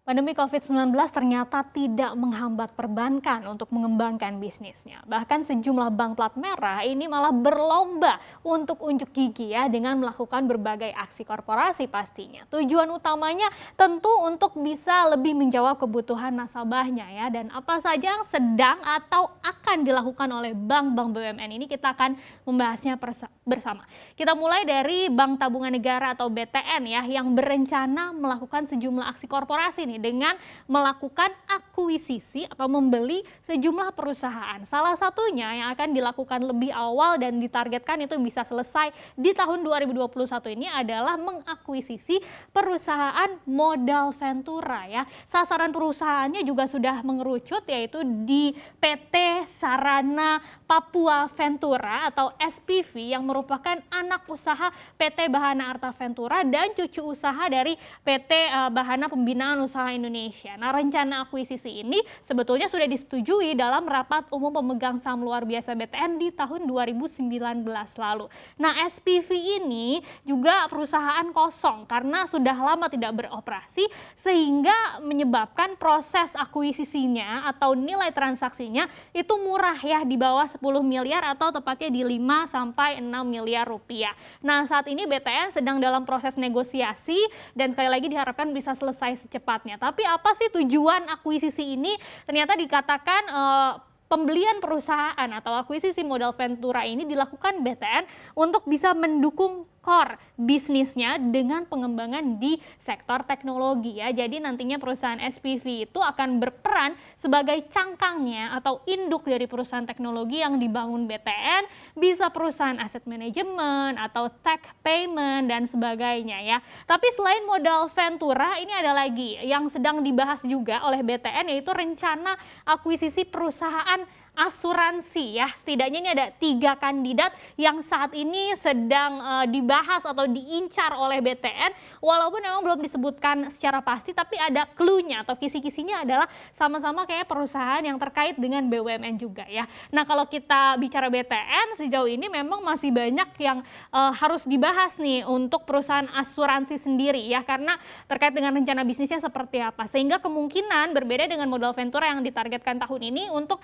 Pandemi COVID-19 ternyata tidak menghambat perbankan untuk mengembangkan bisnisnya. Bahkan sejumlah bank plat merah ini malah berlomba untuk unjuk gigi ya dengan melakukan berbagai aksi korporasi pastinya. Tujuan utamanya tentu untuk bisa lebih menjawab kebutuhan nasabahnya ya. Dan apa saja yang sedang atau akan dilakukan oleh bank-bank BUMN ini kita akan membahasnya bersama. Kita mulai dari Bank Tabungan Negara atau BTN ya yang berencana melakukan sejumlah aksi korporasi nih dengan melakukan akuisisi atau membeli sejumlah perusahaan. Salah satunya yang akan dilakukan lebih awal dan ditargetkan itu bisa selesai di tahun 2021 ini adalah mengakuisisi perusahaan modal Ventura ya. Sasaran perusahaannya juga sudah mengerucut yaitu di PT Sarana Papua Ventura atau SPV yang merupakan anak usaha PT Bahana Arta Ventura dan cucu usaha dari PT Bahana Pembinaan Usaha Indonesia. Nah, rencana akuisisi ini sebetulnya sudah disetujui dalam rapat umum pemegang saham luar biasa BTN di tahun 2019 lalu. Nah, SPV ini juga perusahaan kosong karena sudah lama tidak beroperasi sehingga menyebabkan proses akuisisinya atau nilai transaksinya itu murah ya di bawah 10 miliar atau tepatnya di 5 sampai 6 miliar rupiah. Nah, saat ini BTN sedang dalam proses negosiasi dan sekali lagi diharapkan bisa selesai secepatnya. Tapi apa sih tujuan akuisisi ini? Ternyata dikatakan pembelian perusahaan atau akuisisi modal Ventura ini dilakukan BTN untuk bisa mendukung core bisnisnya dengan pengembangan di sektor teknologi ya. Jadi nantinya perusahaan SPV itu akan berperan sebagai cangkangnya atau induk dari perusahaan teknologi yang dibangun BTN, bisa perusahaan aset manajemen atau tech payment dan sebagainya ya. Tapi selain modal Ventura ini ada lagi yang sedang dibahas juga oleh BTN yaitu rencana akuisisi perusahaan asuransi ya. Setidaknya ini ada 3 kandidat yang saat ini sedang dibahas atau diincar oleh BTN walaupun memang belum disebutkan secara pasti tapi ada clue-nya atau kisi-kisinya adalah sama-sama kayak perusahaan yang terkait dengan BUMN juga ya. Nah, kalau kita bicara BTN sejauh ini memang masih banyak yang harus dibahas nih untuk perusahaan asuransi sendiri ya karena terkait dengan rencana bisnisnya seperti apa sehingga kemungkinan berbeda dengan modal Ventura yang ditargetkan tahun ini untuk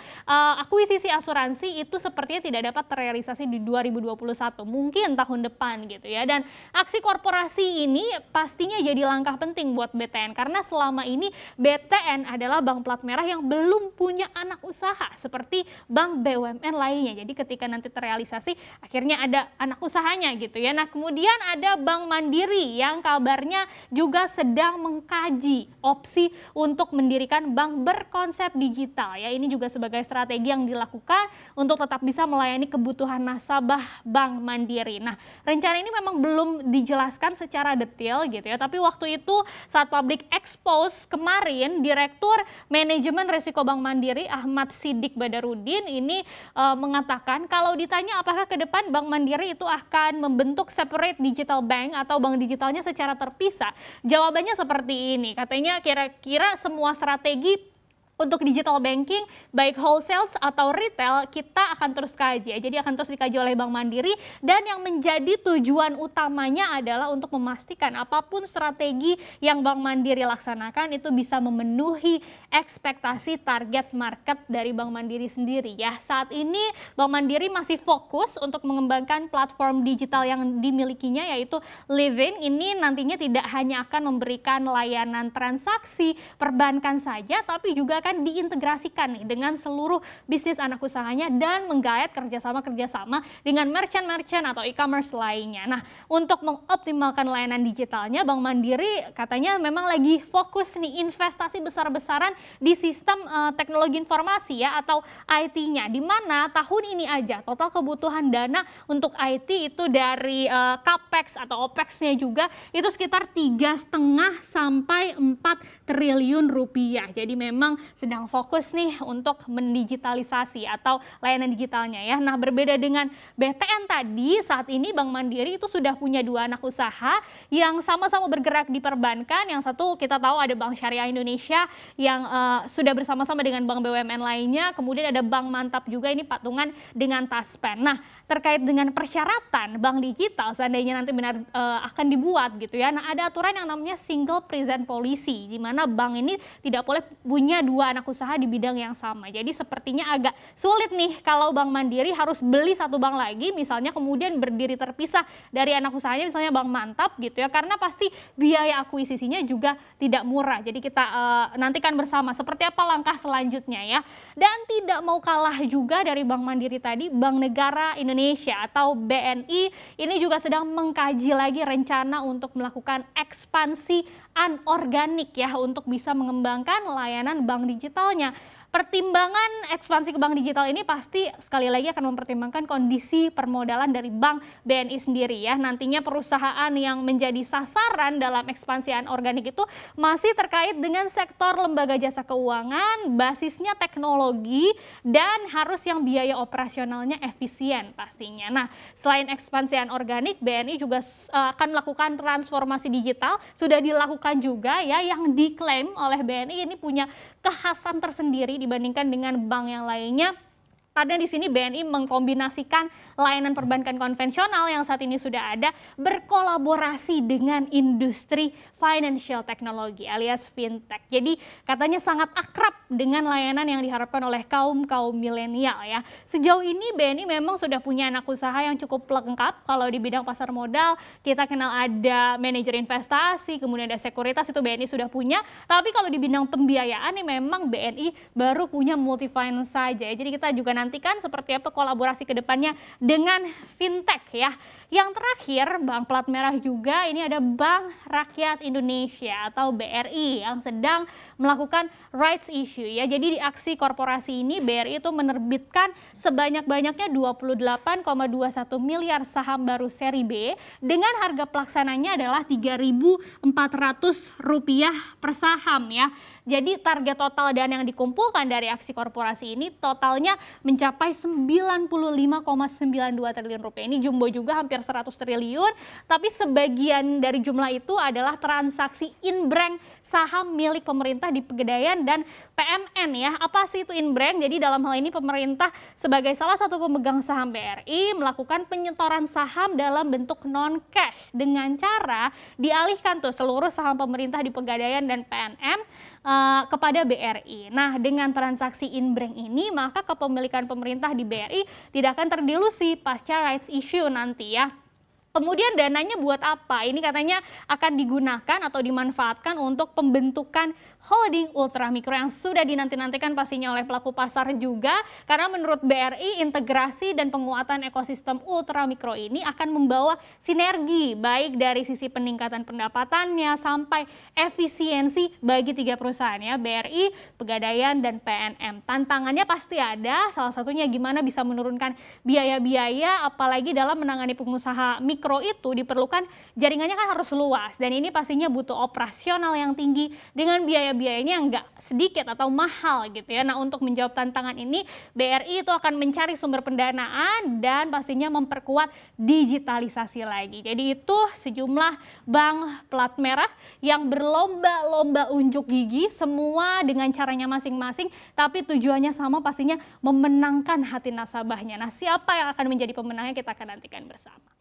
akuisisi asuransi itu sepertinya tidak dapat terrealisasi di 2021, mungkin tahun depan gitu ya. Dan aksi korporasi ini pastinya jadi langkah penting buat BTN karena selama ini BTN adalah bank plat merah yang belum punya anak usaha seperti bank BUMN lainnya. Jadi ketika nanti terrealisasi akhirnya ada anak usahanya gitu ya. Nah, kemudian ada Bank Mandiri yang kabarnya juga sedang mengkaji opsi untuk mendirikan bank berkonsep digital ya. Ini juga sebagai strategi yang dilakukan untuk tetap bisa melayani kebutuhan nasabah Bank Mandiri. Nah, rencana ini memang belum dijelaskan secara detail gitu ya, tapi waktu itu saat public expose kemarin, Direktur Manajemen Risiko Bank Mandiri Ahmad Siddiq Badarudin ini mengatakan kalau ditanya apakah ke depan Bank Mandiri itu akan membentuk separate digital bank atau bank digitalnya secara terpisah, jawabannya seperti ini. Katanya kira-kira semua strategi untuk digital banking, baik wholesale atau retail, kita akan terus kaji. Jadi akan terus dikaji oleh Bank Mandiri dan yang menjadi tujuan utamanya adalah untuk memastikan apapun strategi yang Bank Mandiri laksanakan itu bisa memenuhi ekspektasi target market dari Bank Mandiri sendiri ya. Saat ini Bank Mandiri masih fokus untuk mengembangkan platform digital yang dimilikinya yaitu Livin. Ini nantinya tidak hanya akan memberikan layanan transaksi perbankan saja tapi juga akan diintegrasikan nih dengan seluruh bisnis anak usahanya dan menggayat kerjasama dengan merchant-merchant atau e-commerce lainnya. Nah, untuk mengoptimalkan layanan digitalnya, Bank Mandiri katanya memang lagi fokus nih investasi besar-besaran di sistem teknologi informasi ya atau IT-nya, di mana tahun ini aja total kebutuhan dana untuk IT itu dari capex atau opex-nya juga itu sekitar 3,5 sampai 4 triliun rupiah. Jadi memang sedang fokus nih untuk mendigitalisasi atau layanan digitalnya ya. Nah, berbeda dengan BTN tadi, saat ini Bank Mandiri itu sudah punya 2 anak usaha yang sama-sama bergerak di perbankan. Yang satu kita tahu ada Bank Syariah Indonesia yang sudah bersama-sama dengan bank BUMN lainnya. Kemudian ada Bank Mantap juga, ini patungan dengan Taspen. Nah, terkait dengan persyaratan bank digital seandainya nanti benar akan dibuat gitu ya. Nah, ada aturan yang namanya single present policy, di mana bank ini tidak boleh punya 2 anak usaha di bidang yang sama. Jadi sepertinya agak sulit nih kalau Bank Mandiri harus beli satu bank lagi, misalnya kemudian berdiri terpisah dari anak usahanya, misalnya Bank Mantap gitu ya, karena pasti biaya akuisisinya juga tidak murah. Jadi kita nantikan bersama seperti apa langkah selanjutnya ya. Dan tidak mau kalah juga dari Bank Mandiri tadi, Bank Negara Indonesia atau BNI ini juga sedang mengkaji lagi rencana untuk melakukan ekspansi anorganik ya untuk bisa mengembangkan layanan bank digitalnya. Pertimbangan ekspansi ke bank digital ini pasti sekali lagi akan mempertimbangkan kondisi permodalan dari bank BNI sendiri ya. Nantinya perusahaan yang menjadi sasaran dalam ekspansi anorganik itu masih terkait dengan sektor lembaga jasa keuangan, basisnya teknologi, dan harus yang biaya operasionalnya efisien pastinya. Nah, selain ekspansi anorganik, BNI juga akan melakukan transformasi digital, sudah dilakukan juga ya, yang diklaim oleh BNI ini punya kekhasan tersendiri dibandingkan dengan bank yang lainnya. Karena di sini BNI mengkombinasikan layanan perbankan konvensional yang saat ini sudah ada berkolaborasi dengan industri financial technology alias fintech. Jadi katanya sangat akrab dengan layanan yang diharapkan oleh kaum milenial ya. Sejauh ini BNI memang sudah punya anak usaha yang cukup lengkap. Kalau di bidang pasar modal kita kenal ada manajer investasi, kemudian ada sekuritas, itu BNI sudah punya. Tapi kalau di bidang pembiayaan ini memang BNI baru punya Multifinance saja. Jadi kita juga nantikan seperti apa kolaborasi ke depannya dengan fintech ya. Yang terakhir, Bank Plat Merah juga, ini ada Bank Rakyat Indonesia atau BRI yang sedang melakukan rights issue ya. Jadi di aksi korporasi ini BRI itu menerbitkan sebanyak-banyaknya 28,21 miliar saham baru seri B dengan harga pelaksananya adalah Rp3.400 per saham ya. Jadi target total dana yang dikumpulkan dari aksi korporasi ini totalnya mencapai 95,92 triliun rupiah. Ini jumbo juga, hampir 100 triliun, tapi sebagian dari jumlah itu adalah transaksi in-bank saham milik pemerintah di Pegadaian dan PMN ya. Apa sih itu in-bank? Jadi dalam hal ini pemerintah sebagai salah satu pemegang saham BRI melakukan penyetoran saham dalam bentuk non-cash dengan cara dialihkan tuh seluruh saham pemerintah di Pegadaian dan PNM kepada BRI. Nah, dengan transaksi in-bank ini maka kepemilikan pemerintah di BRI tidak akan terdilusi pasca rights issue nanti ya. Kemudian dananya buat apa? Ini katanya akan digunakan atau dimanfaatkan untuk pembentukan holding ultramikro yang sudah dinanti-nantikan pastinya oleh pelaku pasar juga. Karena menurut BRI integrasi dan penguatan ekosistem ultramikro ini akan membawa sinergi baik dari sisi peningkatan pendapatannya sampai efisiensi bagi 3 perusahaan ya, BRI, Pegadaian, dan PNM. Tantangannya pasti ada, salah satunya gimana bisa menurunkan biaya-biaya apalagi dalam menangani pengusaha mikro itu diperlukan jaringannya kan harus luas dan ini pastinya butuh operasional yang tinggi dengan biaya-biayanya nggak sedikit atau mahal gitu ya. Nah, untuk menjawab tantangan ini BRI itu akan mencari sumber pendanaan dan pastinya memperkuat digitalisasi lagi. Jadi itu sejumlah bank plat merah yang berlomba-lomba unjuk gigi semua dengan caranya masing-masing tapi tujuannya sama, pastinya memenangkan hati nasabahnya. Nah, siapa yang akan menjadi pemenangnya kita akan nantikan bersama.